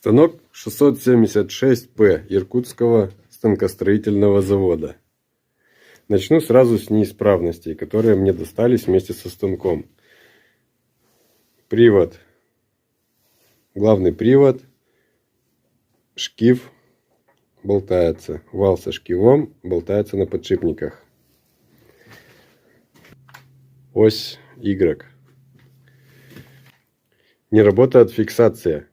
Станок 676П Иркутского станкостроительного завода. Начну сразу с неисправностей, которые мне достались вместе со станком. Привод, главный привод, шкив болтается, вал со шкивом болтается на подшипниках. Ось Y. Не работает фиксация.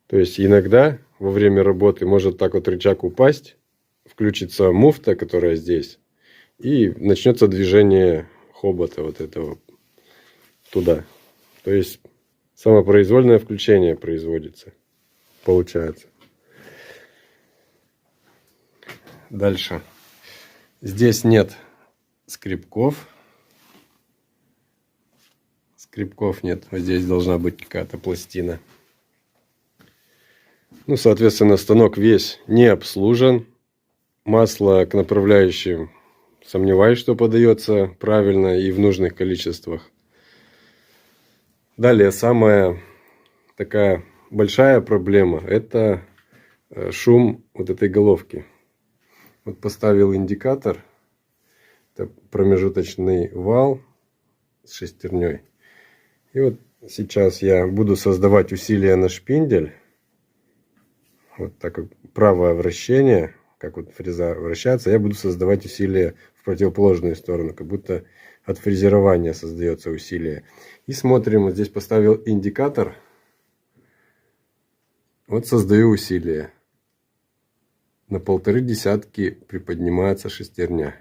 То есть иногда во время работы может так вот рычаг упасть, включится муфта, которая здесь, и начнется движение хобота вот этого туда. То есть самопроизвольное включение производится, получается. Дальше. Здесь нет скребков. Скребков нет. Вот здесь должна быть какая-то пластина. Ну, соответственно, станок весь не обслужен. Масло к направляющим сомневаюсь, что подается правильно и в нужных количествах. Далее, самая такая большая проблема – это шум вот этой головки. Вот поставил индикатор. Это промежуточный вал с шестерней. И вот сейчас я буду создавать усилия на шпиндель. Вот так как правое вращение, как вот фреза вращается, я буду создавать усилия в противоположную сторону, как будто от фрезерования создается усилие. И смотрим, вот здесь поставил индикатор. Вот создаю усилие. На 1,5 приподнимается шестерня.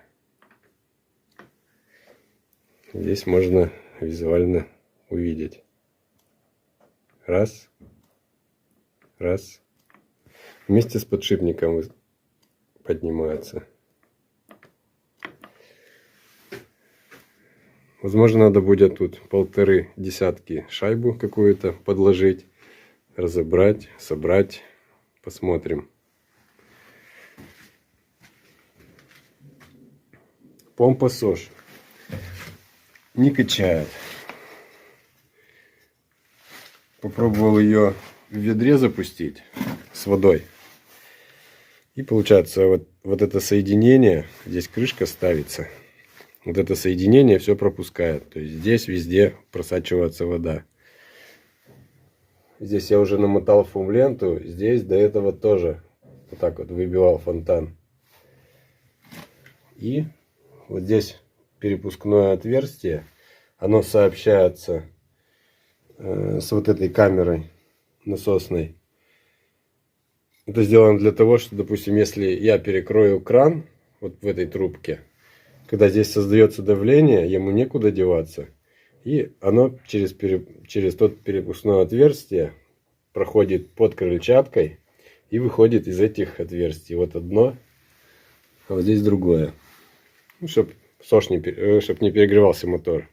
Здесь можно визуально увидеть. Раз. Раз. Вместе с подшипником поднимается. Возможно, надо будет тут 1,5 шайбу какую-то подложить, разобрать, собрать. Посмотрим. Помпа СОЖ не качает. Попробовал ее в ведре запустить с водой. И получается вот это соединение, здесь крышка ставится. Вот это соединение все пропускает. То есть здесь везде просачивается вода. Здесь я уже намотал фум-ленту. Здесь до этого тоже вот так вот выбивал фонтан. И вот здесь перепускное отверстие. Оно сообщается с вот этой камерой насосной. Это сделано для того, что, допустим, если я перекрою кран вот в этой трубке, когда здесь создается давление, ему некуда деваться. И оно через тот перепускное отверстие проходит под крыльчаткой и выходит из этих отверстий. Вот одно, а вот здесь другое. Ну, чтоб не перегревался мотор.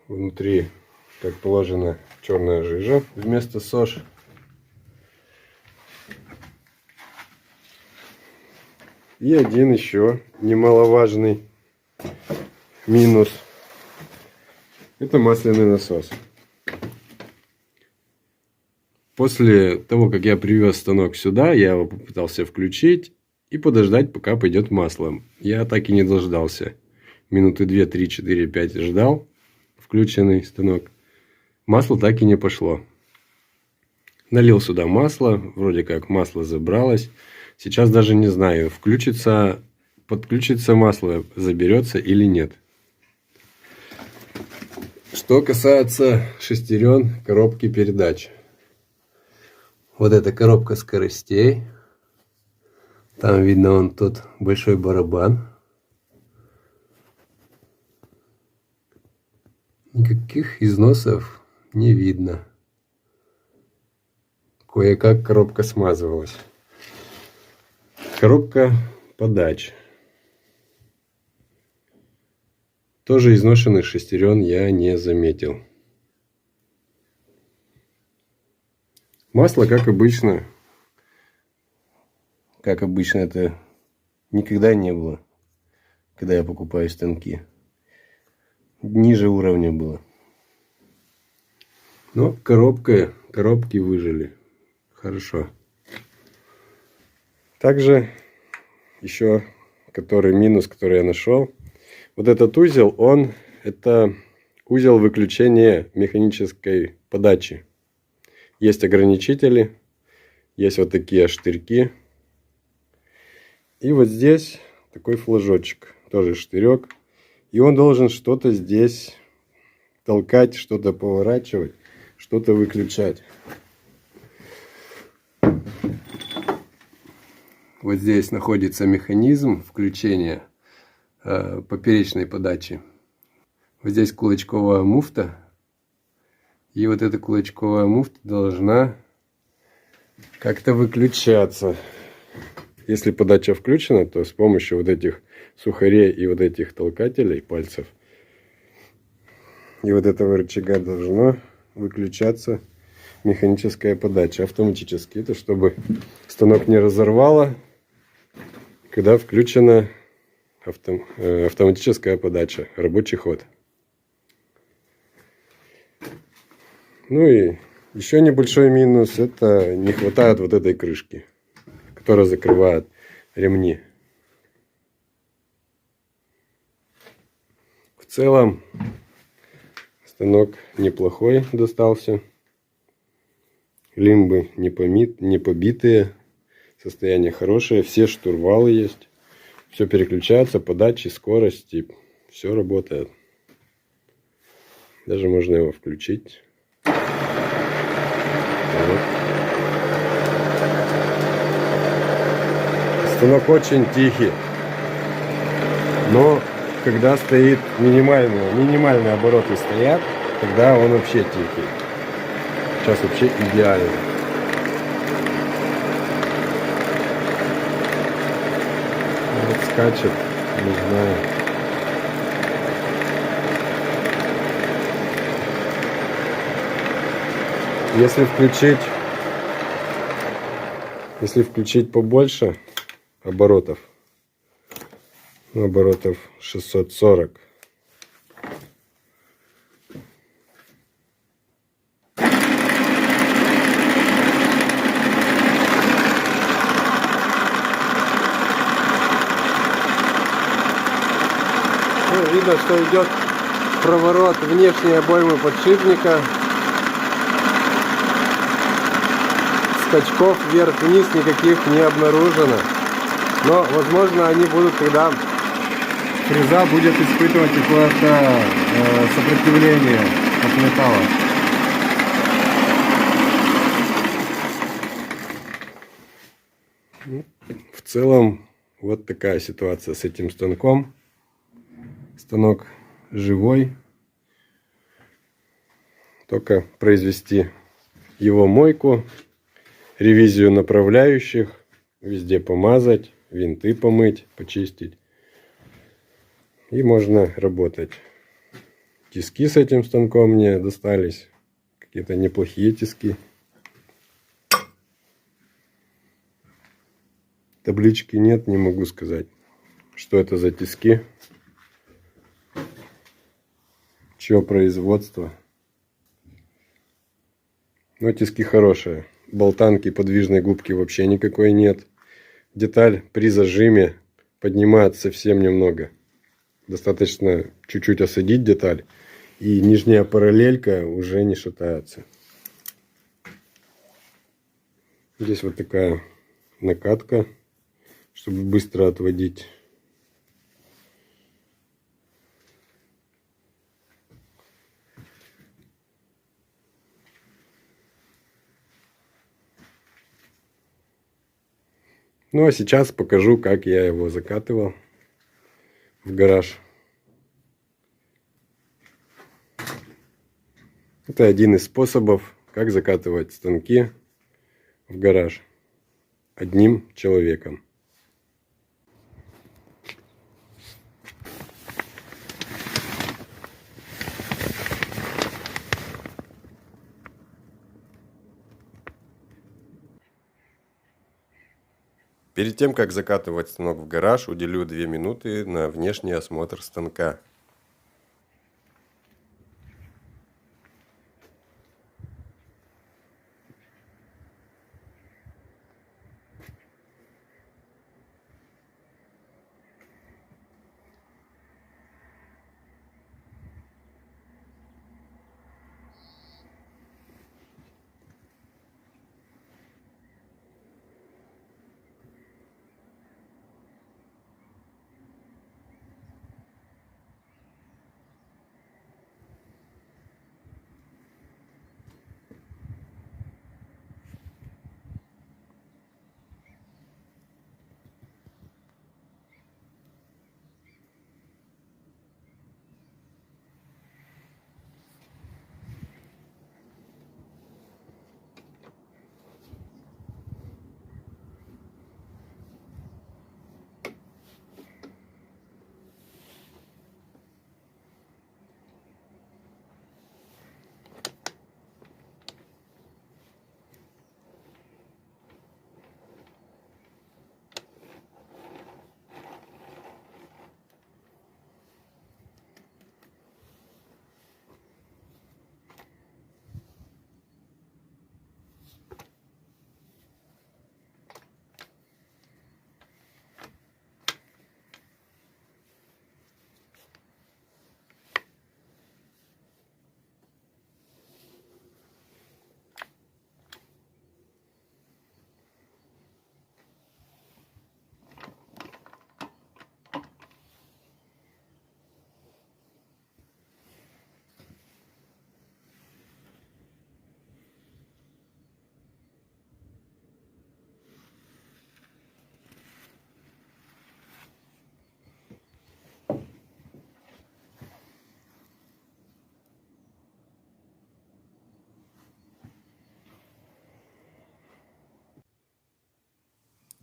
Внутри, как положено, черная жижа вместо СОЖ. И один еще немаловажный минус. Это масляный насос. После того, как я привез станок сюда, я его попытался включить и подождать, пока пойдет масло. Я так и не дождался. Минуты 2, 3, 4, 5 ждал включенный станок. Масло так и не пошло. Налил сюда масло. Вроде как масло забралось. Сейчас даже не знаю, подключится масло, заберется или нет. Что касается шестерен коробки передач. Вот эта коробка скоростей. Там видно вон тот большой барабан. Никаких износов не видно. Кое-как коробка смазывалась. Коробка подач. Тоже изношенных шестерен я не заметил. Масло, как обычно, это никогда не было, когда я покупаю станки. Ниже уровня было. Но коробки выжили. Хорошо. Также еще минус, который я нашел. Вот этот узел, это узел выключения механической подачи. Есть ограничители, есть вот такие штырьки. И вот здесь такой флажочек, тоже штырек. И он должен что-то здесь толкать, что-то поворачивать, что-то выключать. Вот здесь находится механизм включения поперечной подачи. Вот здесь кулачковая муфта. И вот эта кулачковая муфта должна как-то выключаться. Если подача включена, то с помощью вот этих сухарей и вот этих толкателей пальцев и вот этого рычага должно выключаться механическая подача автоматически. Это чтобы станок не разорвало, когда включена автоматическая подача, рабочий ход. Ну и еще небольшой минус, это не хватает вот этой крышки, которая закрывает ремни. В целом станок неплохой достался. Лимбы не побитые, состояние хорошее, все штурвалы есть, все переключается, подачи, скорости, все работает. Даже можно его включить. Вот. Станок очень тихий, но когда стоит минимальные обороты стоят, тогда он вообще тихий. Сейчас вообще идеально. Вот скачет, не знаю. Если включить побольше оборотов, оборотов 640. Видно, что идет проворот внешней обоймы подшипника. Скачков вверх-вниз никаких не обнаружено. Но, возможно, они будут, когда фреза будет испытывать какое-то сопротивление от металла. В целом, вот такая ситуация с этим станком. Станок живой. Только произвести его мойку, ревизию направляющих, везде помазать, винты помыть, почистить. И можно работать. Тиски с этим станком мне достались. Какие-то неплохие тиски. Таблички нет, не могу сказать, что это за тиски. Чье производство. Но тиски хорошие. Болтанки, подвижной губки вообще никакой нет. Деталь при зажиме поднимает совсем немного. Достаточно чуть-чуть осадить деталь. И нижняя параллелька уже не шатается. Здесь вот такая накатка, чтобы быстро отводить. Ну а сейчас покажу, как я его закатывал в гараж. Это один из способов, как закатывать станки в гараж одним человеком. Перед тем, как закатывать станок в гараж, уделю 2 минуты на внешний осмотр станка.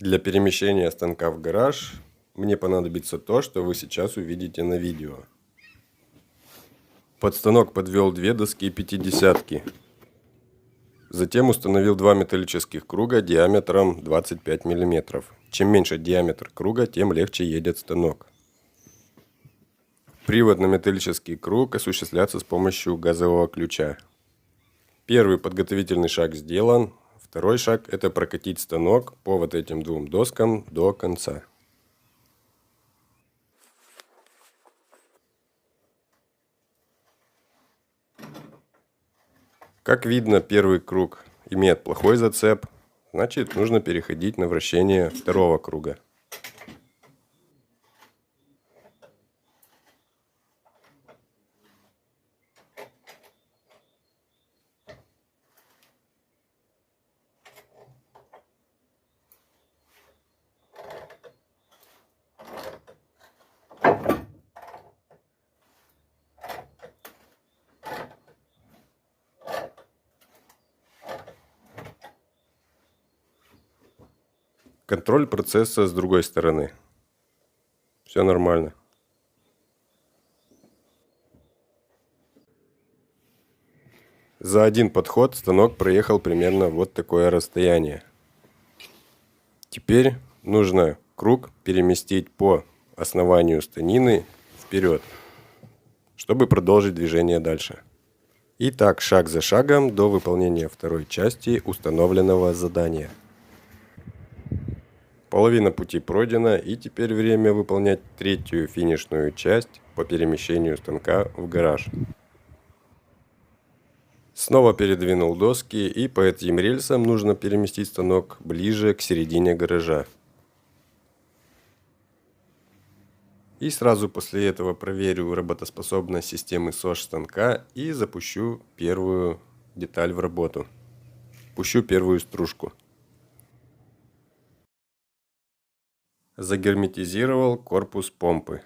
Для перемещения станка в гараж мне понадобится то, что вы сейчас увидите на видео. Под станок подвел две доски 50-ки. Затем установил два металлических круга диаметром 25 мм. Чем меньше диаметр круга, тем легче едет станок. Привод на металлический круг осуществляется с помощью газового ключа. Первый подготовительный шаг сделан. Второй шаг – это прокатить станок по вот этим двум доскам до конца. Как видно, первый круг имеет плохой зацеп, значит, нужно переходить на вращение второго круга. Контроль процесса с другой стороны. Все нормально. За один подход станок проехал примерно вот такое расстояние. Теперь нужно круг переместить по основанию станины вперед, чтобы продолжить движение дальше. И так шаг за шагом до выполнения второй части установленного задания. Половина пути пройдена, и теперь время выполнять третью финишную часть по перемещению станка в гараж. Снова передвинул доски, и по этим рельсам нужно переместить станок ближе к середине гаража. И сразу после этого проверю работоспособность системы СОЖ станка и запущу первую деталь в работу. Пущу первую стружку. Загерметизировал корпус помпы.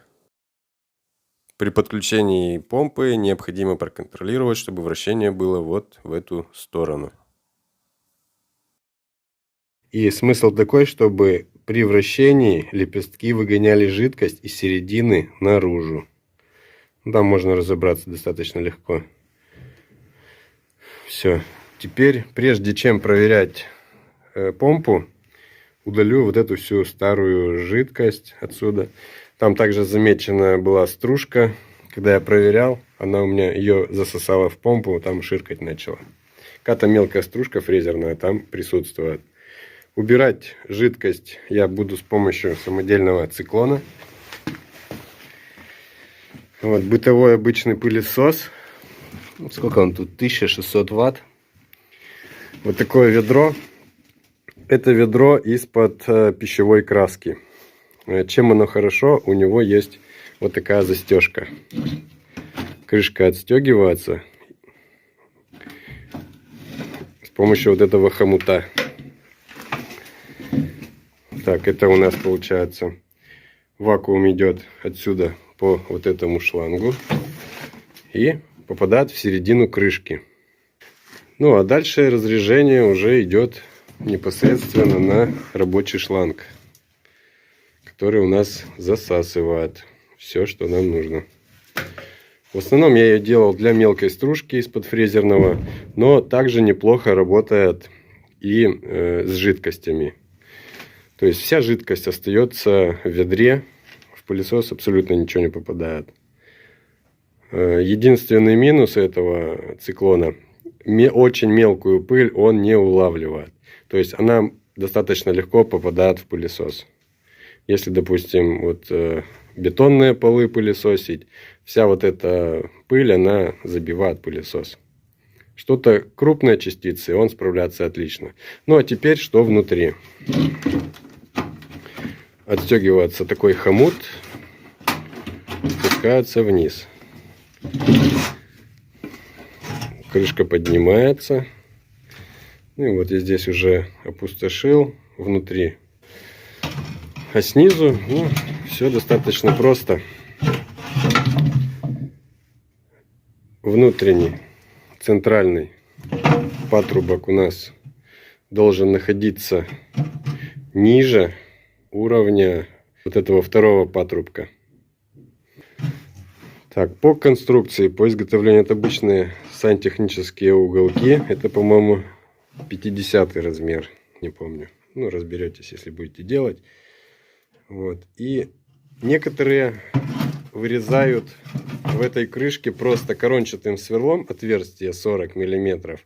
При подключении помпы необходимо проконтролировать, чтобы вращение было вот в эту сторону. И смысл такой, чтобы при вращении лепестки выгоняли жидкость из середины наружу. Там можно разобраться достаточно легко. Все. Теперь, прежде чем проверять помпу, удалю вот эту всю старую жидкость отсюда. Там также замечена была стружка. Когда я проверял, она у меня ее засосала в помпу, там ширкать начала. Какая-то мелкая стружка фрезерная там присутствует. Убирать жидкость я буду с помощью самодельного циклона. Вот, бытовой обычный пылесос. Сколько он тут? 1600 ватт. Вот такое ведро. Это ведро из-под пищевой краски. Чем оно хорошо? У него есть вот такая застежка. Крышка отстегивается с помощью вот этого хомута. Так, это у нас получается вакуум идет отсюда по вот этому шлангу и попадает в середину крышки. Ну а дальше разрежение уже идет непосредственно на рабочий шланг, который у нас засасывает все, что нам нужно. В основном я ее делал для мелкой стружки из-под фрезерного, но также неплохо работает и с жидкостями. То есть вся жидкость остается в ведре, в пылесос абсолютно ничего не попадает. Единственный минус этого циклона – очень мелкую пыль он не улавливает. То есть она достаточно легко попадает в пылесос. Если, допустим, вот бетонные полы пылесосить, вся вот эта пыль, она забивает пылесос. Что-то крупные частицы, он справляется отлично. Ну а теперь что внутри? Отстегивается такой хомут, спускается вниз. Крышка поднимается. Ну и вот я здесь уже опустошил внутри. А снизу, ну, все достаточно просто. Внутренний, центральный патрубок у нас должен находиться ниже уровня вот этого второго патрубка. Так, по конструкции, по изготовлению, это обычные сантехнические уголки. Это, по-моему, 50 размер, не помню. Ну, разберетесь, если будете делать. Вот. И некоторые вырезают в этой крышке просто корончатым сверлом отверстие 40 миллиметров.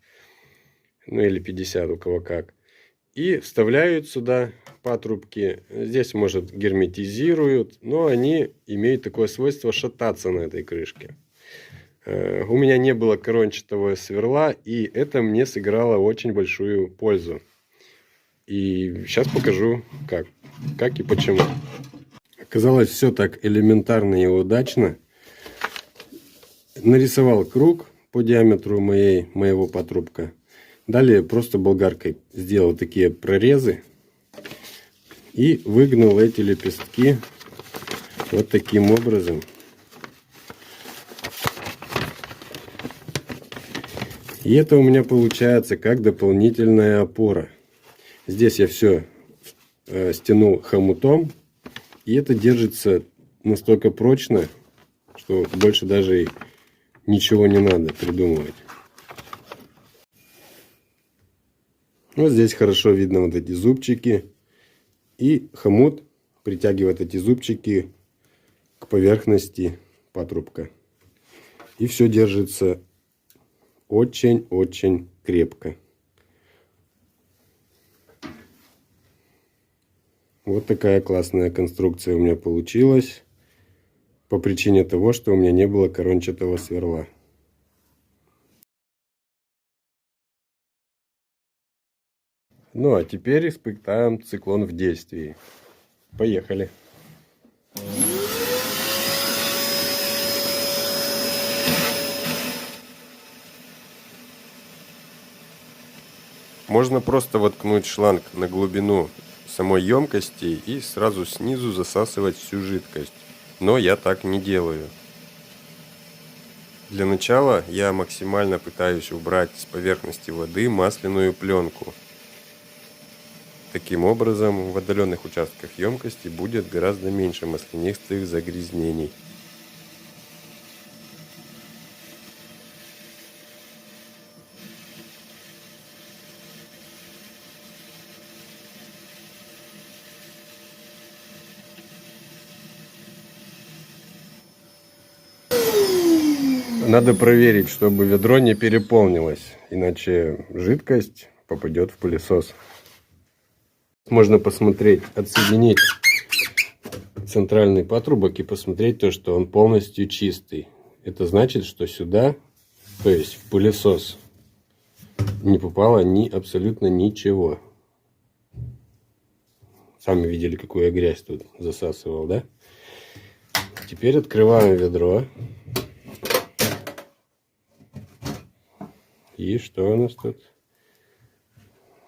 Ну, или 50, у кого как. И вставляют сюда патрубки. Здесь, может, герметизируют, но они имеют такое свойство шататься на этой крышке. У меня не было корончатого сверла, и это мне сыграло очень большую пользу. И сейчас покажу, как и почему. Оказалось, все так элементарно и удачно. Нарисовал круг по диаметру моего патрубка. Далее просто болгаркой сделал такие прорезы и выгнул эти лепестки вот таким образом. И это у меня получается как дополнительная опора. Здесь я все стянул хомутом, и это держится настолько прочно, что больше даже ничего не надо придумывать. Вот здесь хорошо видно вот эти зубчики. И хомут притягивает эти зубчики к поверхности патрубка. И все держится очень-очень крепко. Вот такая классная конструкция у меня получилась. По причине того, что у меня не было корончатого сверла. Ну а теперь испытаем циклон в действии. Поехали. Можно просто воткнуть шланг на глубину самой емкости и сразу снизу засасывать всю жидкость. Но я так не делаю. Для начала я максимально пытаюсь убрать с поверхности воды масляную пленку. Таким образом, в отдаленных участках емкости будет гораздо меньше маслянистых загрязнений. Надо проверить, чтобы ведро не переполнилось, иначе жидкость попадет в пылесос. Можно посмотреть, отсоединить центральный патрубок и посмотреть то, что он полностью чистый. Это значит, что сюда, то есть в пылесос, не попало абсолютно ничего. Сами видели, какую я грязь тут засасывал, да? Теперь открываем ведро. И что у нас тут?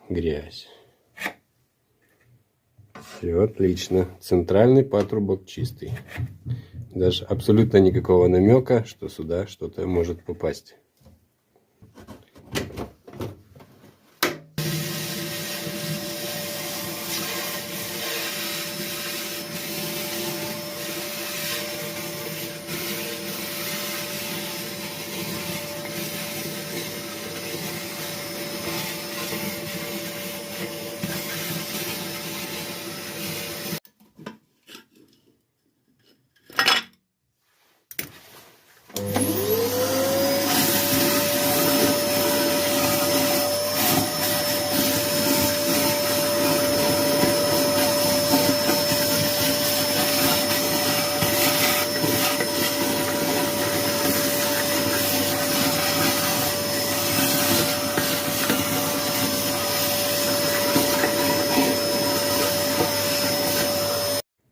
Грязь. Все отлично. Центральный патрубок чистый. Даже абсолютно никакого намека, что сюда что-то может попасть.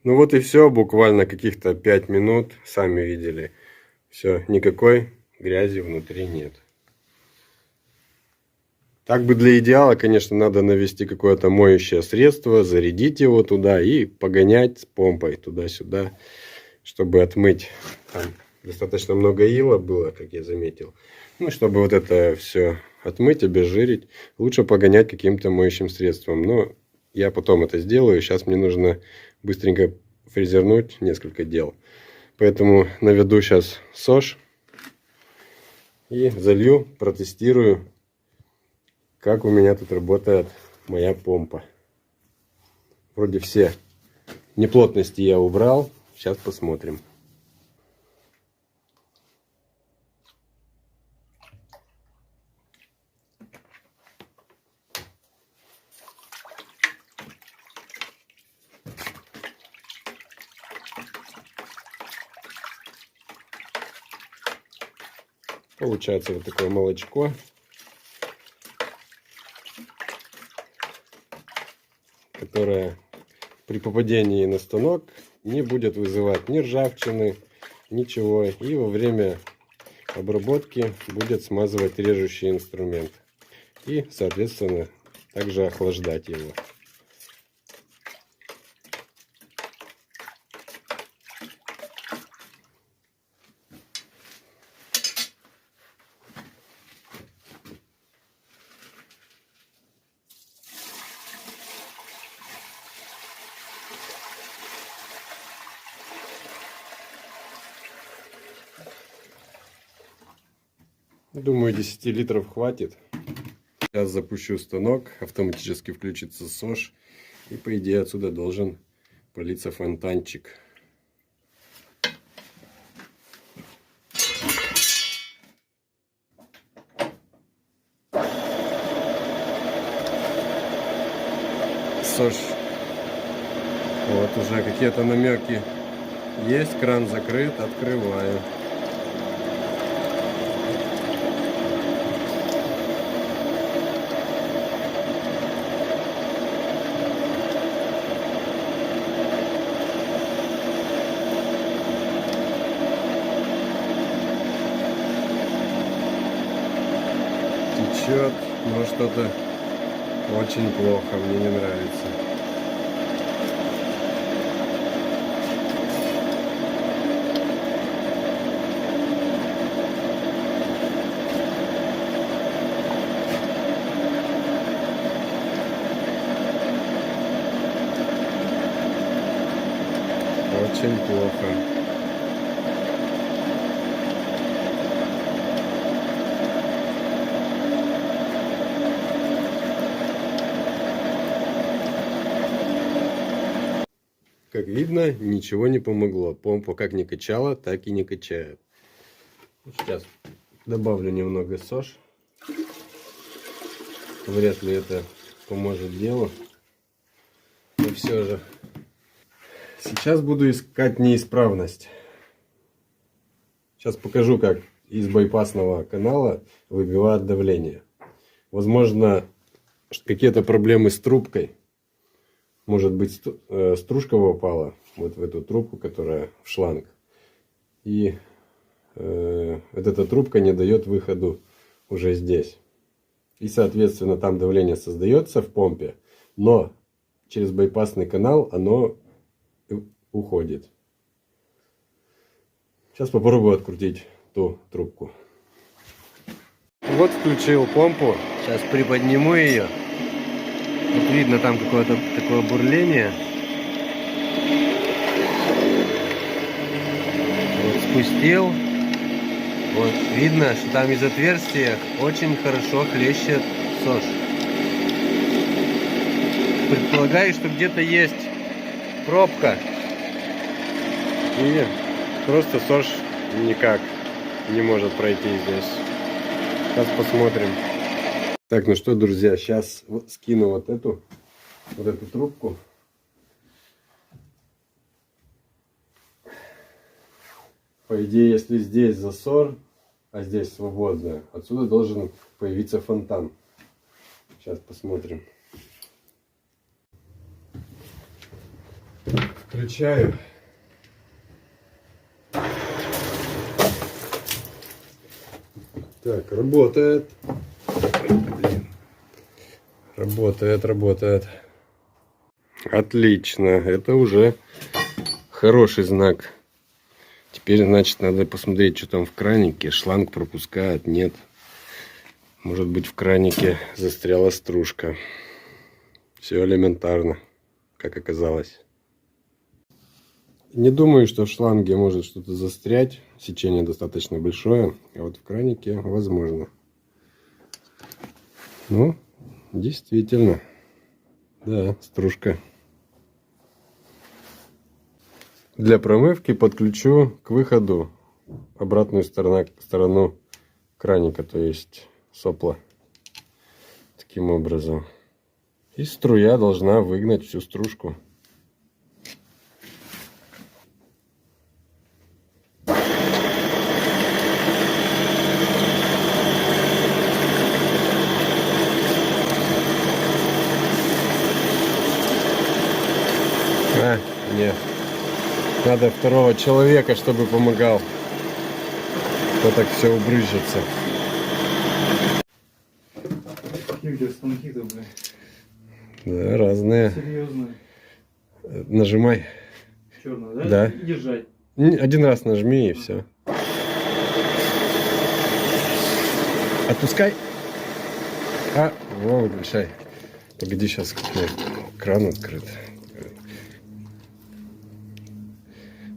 Ну вот и все, буквально каких-то 5 минут, сами видели. Все, никакой грязи внутри нет. Так бы для идеала, конечно, надо навести какое-то моющее средство, зарядить его туда и погонять с помпой туда-сюда, чтобы отмыть. Там достаточно много ила было, как я заметил. Ну, чтобы вот это все отмыть, обезжирить, лучше погонять каким-то моющим средством. Но я потом это сделаю. Сейчас мне нужно быстренько фрезернуть несколько дел. Поэтому наведу сейчас СОЖ и залью, протестирую, как у меня тут работает моя помпа. Вроде все неплотности я убрал. Сейчас посмотрим. Получается вот такое молочко, которое при попадении на станок не будет вызывать ни ржавчины, ничего. И во время обработки будет смазывать режущий инструмент. И, соответственно, также охлаждать его. Думаю, 10 литров хватит. Сейчас запущу станок, автоматически включится СОЖ. И по идее отсюда должен политься фонтанчик. СОЖ. Вот уже какие-то намеки есть. Кран закрыт, открываю. Течет, но что-то очень плохо, мне не нравится. Очень плохо. Как видно, ничего не помогло. Помпа как не качала, так и не качает. Сейчас добавлю немного СОЖ. Вряд ли это поможет делу. Но все же. Сейчас буду искать неисправность. Сейчас покажу, как из байпасного канала выбивает давление. Возможно, какие-то проблемы с трубкой. Может быть, стружка попала вот в эту трубку, которая в шланг. И вот эта трубка не дает выходу уже здесь. И, соответственно, там давление создается в помпе, но через байпасный канал оно уходит. Сейчас попробую открутить ту трубку. Вот включил помпу. Сейчас приподниму ее. Вот видно там какое-то такое бурление. Вот спустил. Вот видно, что там из отверстия очень хорошо хлещет СОЖ. Предполагаю, что где-то есть пробка. И просто СОЖ никак не может пройти здесь. Сейчас посмотрим. Так, ну что, друзья, сейчас скину вот эту трубку. По идее, если здесь засор, а здесь свободно, отсюда должен появиться фонтан. Сейчас посмотрим. Включаю. Так, работает. Работает. Отлично. Это уже хороший знак. Теперь, значит, надо посмотреть, что там в кранике. Шланг пропускает, нет. Может быть, в кранике застряла стружка. Все элементарно, как оказалось. Не думаю, что в шланге может что-то застрять. Сечение достаточно большое, а вот в кранике возможно. Ну, действительно. Да, стружка. Для промывки подключу к выходу обратную сторону краника, то есть сопла. Таким образом. И струя должна выгнать всю стружку. Нет. Надо второго человека, чтобы помогал. То так все убрызжется. Какие у тебя станки-то, блядь? Да, разные. Серьезно? Нажимай. Черная, да? Да. И держать. Один раз нажми и все. Отпускай. Выключай. Погоди, сейчас кран открыт.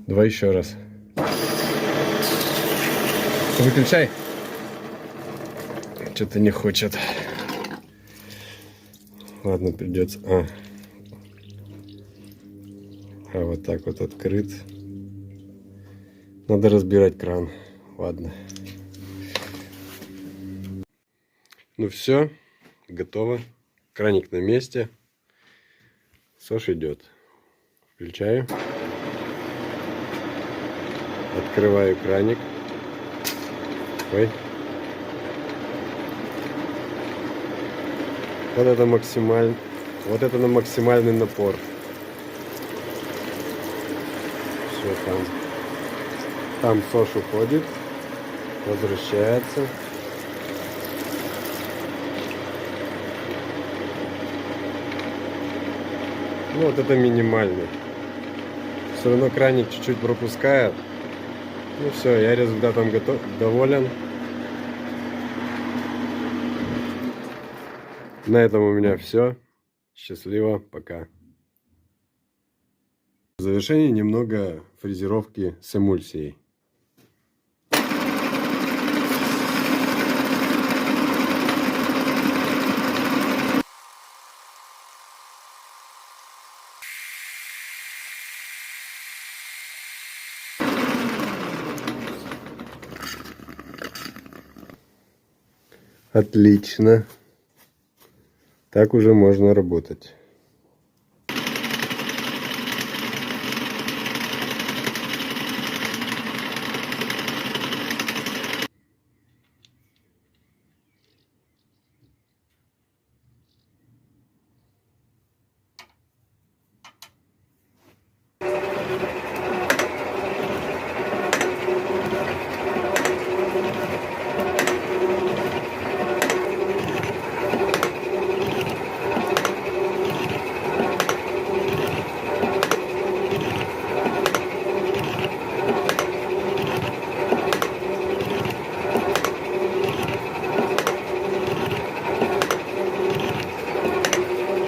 Давай еще раз. Выключай. Что-то не хочет. Ладно, придется. Вот так вот открыт. Надо разбирать кран. Ладно. Ну все, готово. Краник на месте. Сош идет. Включаю. Открываю краник. Ой. Вот это максимальный. Вот это на максимальный напор. Все там. Там Сош уходит. Возвращается. Ну вот это минимальный. Все равно краник чуть-чуть пропускает. Ну все, я результатом доволен. На этом у меня все. Счастливо, пока. В завершение немного фрезеровки с эмульсией. Отлично. Так уже можно работать.